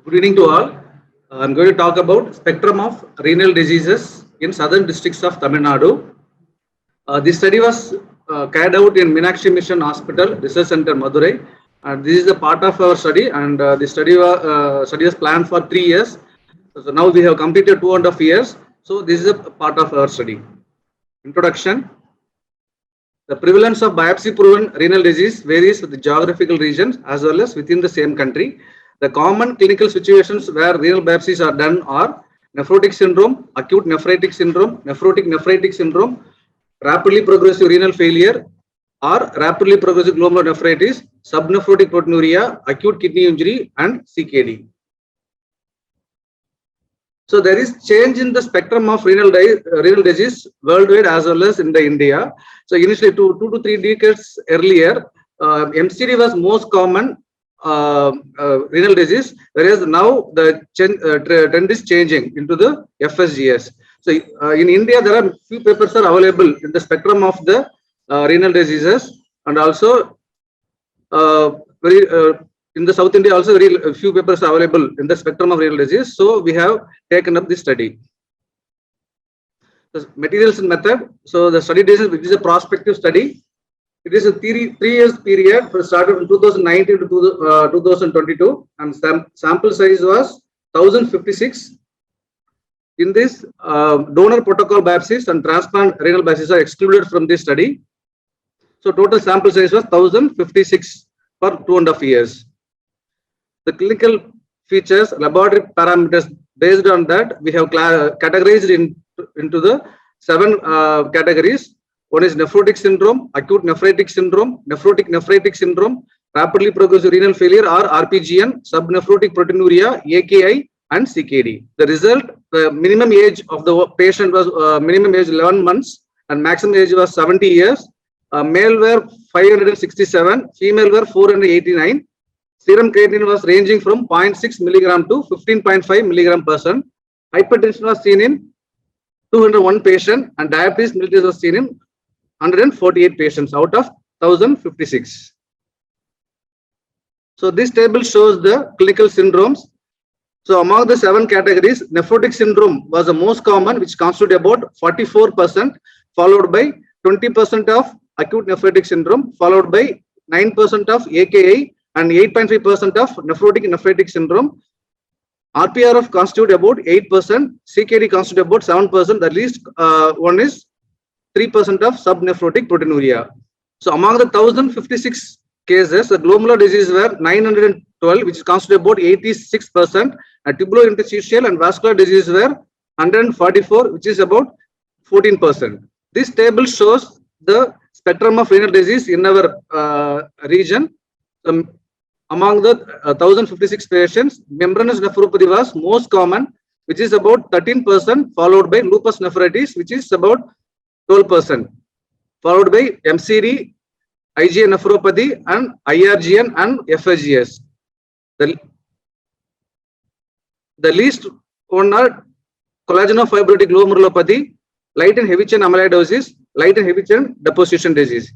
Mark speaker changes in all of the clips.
Speaker 1: Good evening to all. I'm going to talk about spectrum of renal diseases in southern districts of Tamil Nadu. This study was carried out in Meenakshi Mission Hospital Research Center, Madurai. And this is a part of our study, and the study was planned for 3 years. So now we have completed 2.5 years. So this is a part of our study. Introduction. The prevalence of biopsy-proven renal disease varies with the geographical regions as well as within the same country. The common clinical situations where renal biopsies are done are nephrotic syndrome, acute nephritic syndrome, nephrotic syndrome, rapidly progressive renal failure, or rapidly progressive glomerulonephritis, subnephrotic proteinuria, acute kidney injury, and CKD. So there is change in the spectrum of renal disease worldwide as well as in the India. So initially 2 to 3 decades earlier, MCD was most common renal disease, whereas now the trend is changing into the FSGS. So in India, there are few papers are available in the spectrum of the renal diseases, and also in the South India also very few papers are available in the spectrum of renal disease. So we have taken up this study. The materials and method. So the study design, which is a prospective study. It is a 3 years period, started from 2019 to 2022, and sample size was 1056. In this, donor protocol biopsies and transplant renal biopsies are excluded from this study. So total sample size was 1056 for 2.5 years. The clinical features, laboratory parameters, based on that, we have categorized into the 7 categories. One is nephrotic syndrome, acute nephritic syndrome, nephrotic syndrome, rapidly progressive renal failure or RPGN, subnephrotic proteinuria, AKI, and CKD. The result, the minimum age of the patient was minimum age 11 months and maximum age was 70 years. Male were 567, female were 489. Serum creatinine was ranging from 0.6 milligram to 15.5 milligram %. Hypertension was seen in 201 patients and diabetes mellitus was seen in 148 patients out of 1056. So this table shows the clinical syndromes. So among the 7 categories, nephrotic syndrome was the most common, which constituted about 44%, followed by 20% of acute nephritic syndrome, followed by 9% of AKI and 8.3% of nephritic syndrome. RPRF constitute about 8%, CKD constitute about 7%, the least one is 3% of subnephrotic proteinuria. So among the 1056 cases, the glomerular disease were 912, which constitute about 86%, and tubulointerstitial and vascular disease were 144, which is about 14%. This table shows the spectrum of renal disease in our region. Among the 1056 patients, membranous nephropathy was most common, which is about 13%, followed by lupus nephritis, which is about 12%, followed by MCD, IgA nephropathy, and IRGN and FSGS. The least one are collagenofibrotic glomerulopathy, light and heavy chain amyloidosis, light and heavy chain deposition disease.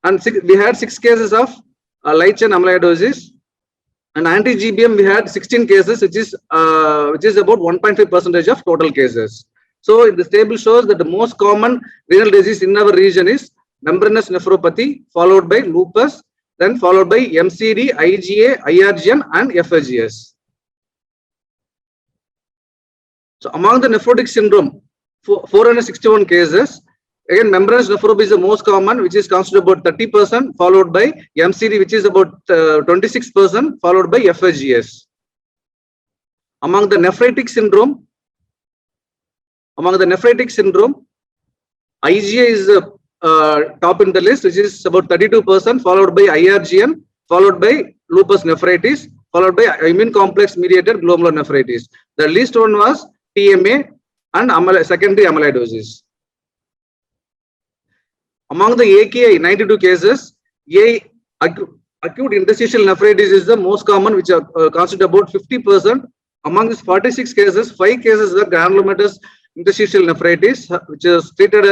Speaker 1: And we had 6 cases of light chain amyloidosis, and anti-GBM we had 16 cases, which is about 1.5% of total cases. So this table shows that the most common renal disease in our region is membranous nephropathy, followed by lupus, then followed by MCD, IgA, IRGN, and FSGS. So among the nephrotic syndrome, 461 cases. Again, membranous nephropathy is the most common, which is constituted about 30%, followed by MCD, which is about 26%, followed by FSGS. Among the nephritic syndrome, IgA is top in the list, which is about 32%, followed by IRGN, followed by lupus nephritis, followed by immune complex mediated glomerulonephritis. The least one was TMA and secondary amyloidosis. Among the AKI, 92 cases, acute interstitial nephritis is the most common, which constitute about 50%. Among these 46 cases, 5 cases were granulomatous interstitial nephritis, which is treated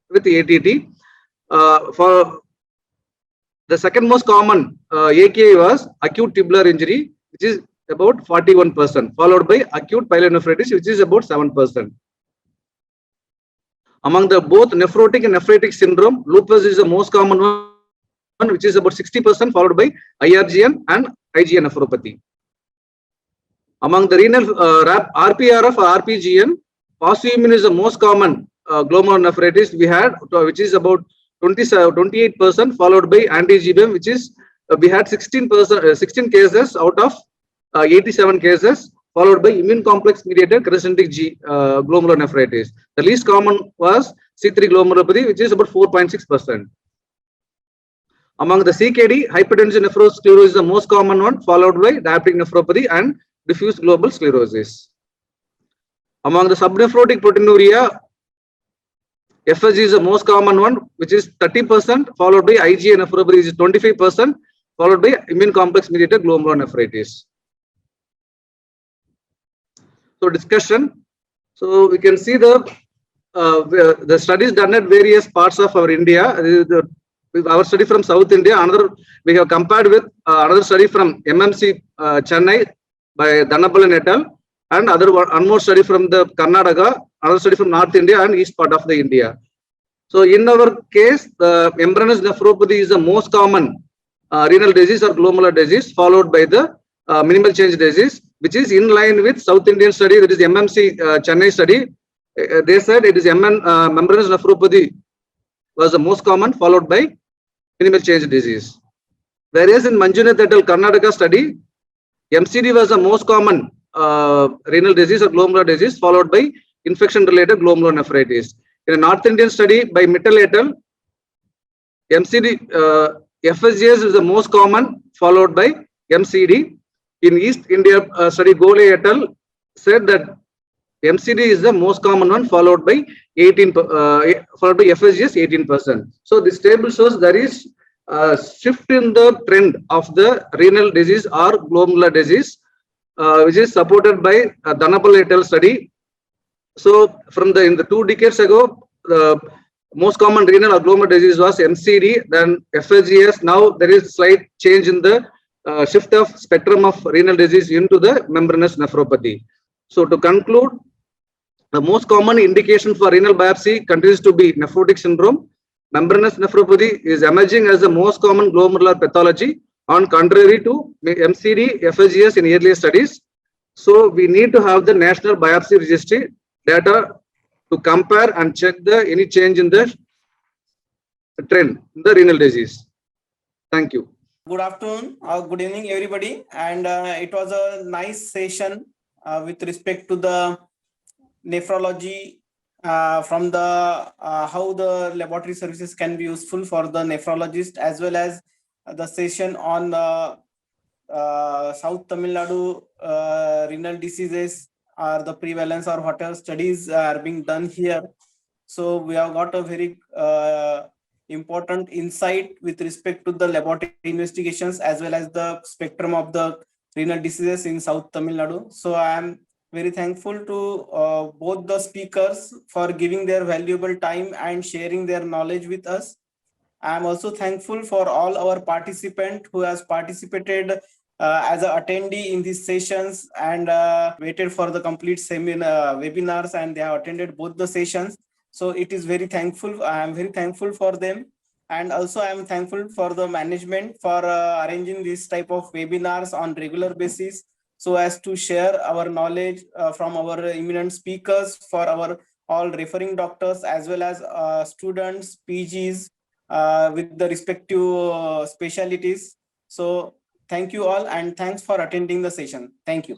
Speaker 1: with ATT. For the second most common AKI was acute tubular injury, which is about 41%, followed by acute pyelonephritis, which is about 7%. Among the both nephrotic and nephritic syndrome, lupus is the most common one, which is about 60%, followed by IRGN and IgN nephropathy. Among the renal RPRF or RPGN, positive is the most common glomerulonephritis we had, which is about 28%, followed by anti-GBM, which is we had 16 cases out of 87 cases, followed by immune complex mediated crescentic glomerulonephritis. The least common was C3 glomerulopathy, which is about 4.6%. Among the CKD, hypertension nephrosclerosis is the most common one, followed by diabetic nephropathy and diffuse global sclerosis. Among the subnephrotic proteinuria, FSG is the most common one, which is 30%, followed by IgA nephropathy is 25%, followed by immune complex mediated glomerulonephritis. So discussion. So we can see the studies done at various parts of our India. Our study from South India. Another we have compared with another study from MMC Chennai by Dhanapalan et al. And one more study from the Karnataka, another study from North India and east part of the India. So in our case, the membranous nephropathy is the most common renal disease or glomerular disease, followed by the minimal change disease, which is in line with South Indian study, that is MMC Chennai study. They said it is membranous nephropathy was the most common, followed by minimal change disease. Whereas in Manjunath et al. Karnataka study, MCD was the most common renal disease or glomerular disease, followed by infection-related glomerulonephritis. In a North Indian study by Mittal et al., MCD, FSGS is the most common, followed by MCD. In East India study, Gole et al. Said that MCD is the most common one, followed by FSGS 18%. So this table shows there is a shift in the trend of the renal disease or glomerular disease, which is supported by Dhanapal et al. Study. So from in the 2 decades ago, the most common renal or glomerular disease was MCD, then FSGS. Now there is a slight change in the shift of spectrum of renal disease into the membranous nephropathy. So to conclude, the most common indication for renal biopsy continues to be nephrotic syndrome. Membranous nephropathy is emerging as the most common glomerular pathology, on contrary to MCD, FSGS in earlier studies. So we need to have the National Biopsy Registry data to compare and check any change in the trend in the renal disease. Thank you.
Speaker 2: Good afternoon, good evening, everybody. And it was a nice session with respect to the nephrology from the how the laboratory services can be useful for the nephrologist, as well as the session on South Tamil Nadu renal diseases or the prevalence or whatever studies are being done here. So we have got a very important insight with respect to the laboratory investigations as well as the spectrum of the renal diseases in South Tamil Nadu. So I am very thankful to both the speakers for giving their valuable time and sharing their knowledge with us. I am also thankful for all our participants who has participated as an attendee in these sessions and waited for the complete webinars, and they have attended both the sessions. So it is very thankful. I am very thankful for them. And also I am thankful for the management for arranging this type of webinars on regular basis, so as to share our knowledge from our eminent speakers for our all referring doctors as well as students, PGs with the respective specialties. So thank you all, and thanks for attending the session. Thank you.